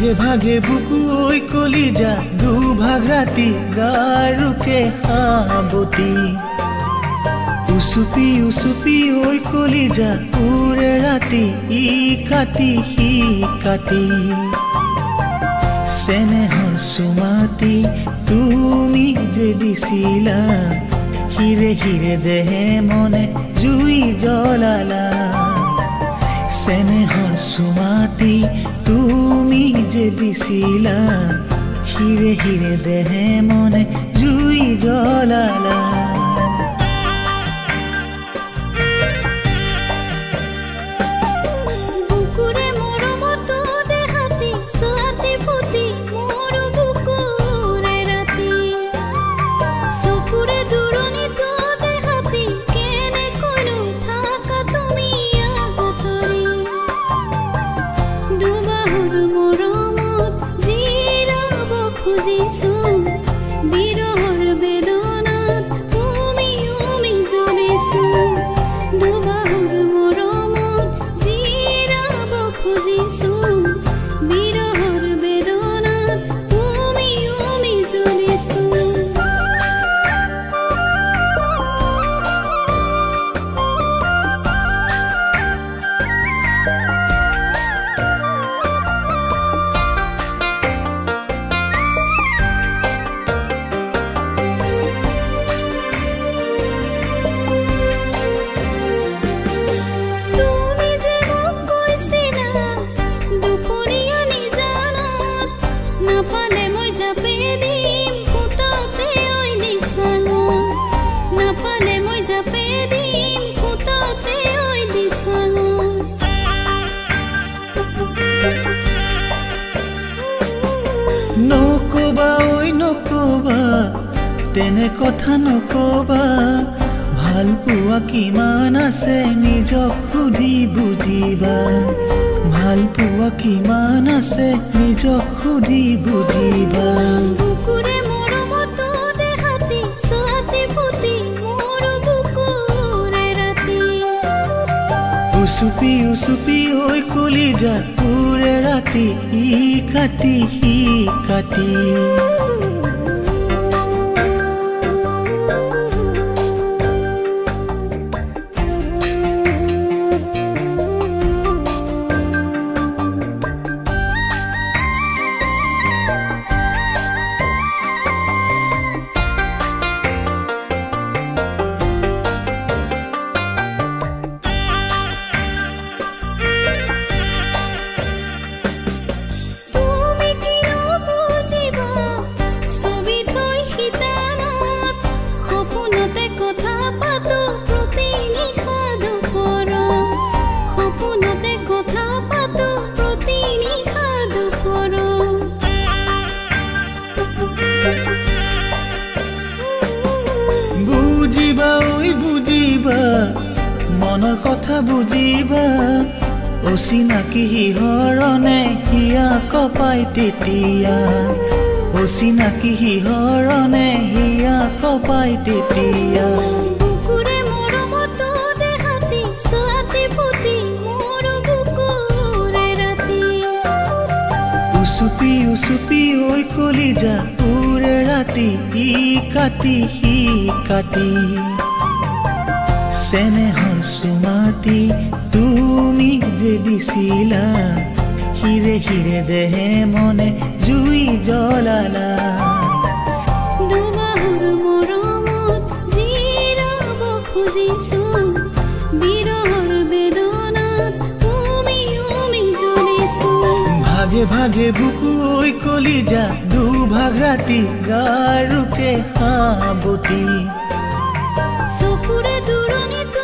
ভাগে ভাগে বুকু ঐ কলিজা দুভাগ ৰাতি গাৰুকে আবতি উচুপি উচুপি ঐ কলিজা উৰে ৰাতি ই কাটি সি কাটি চেনেহৰ চুমাতি তুমি যে দিছিলা হিৰে হিৰে দেহে মনে জুই জ্বলালা চেনেহৰ চুমাতি তুমি যে দিছিলা হিৰে হিৰে দেহে মনে জুই জ্বলালা নকবা ঐ নকবা তেনে কথা নকবা ভাল পোৱা কিমান আছে নিজক সুধি বুজিবা ভাল পোৱা কিমান আছে নিজক সুধি বুজিবা বুকুৰে মৰমত দেহাতি সাথী ফুটি মোৰ বুকুৰে ৰাতি উচুপি উচুপি ঐ কলিজা উৰে ৰাতি ই কাটি সি কাটি বুজিবা ঐ বুজিবা মনৰ কথা বুজিবা অচিনাকি সিহৰণে হিয়া কপাই তেতিয়া অচিনাকি সিহৰণে হিয়া কপাই তেতিয়া বুকুৰে মৰমত দেহাতি সাথী ফুটি মোৰ বুকুৰে ৰাতি উচুপি উচুপি ঐ কলিজা উৰে ৰাতি ই কাটি সি কাটি চেনেহৰ চুমাতি তুমি যে দিছিলা হিৰে হিৰে দেহে মনে জুই জ্বলালা দুবাহুৰ মৰমত জিৰাব খুজিছো বিৰহৰ বেদনাত উমি উমি জ্বলিছো ভাগে ভাগে বুকু ঐ কলিজা দুভাগ ৰাতি গাৰুকে আবতি চকুৰে দূৰণিত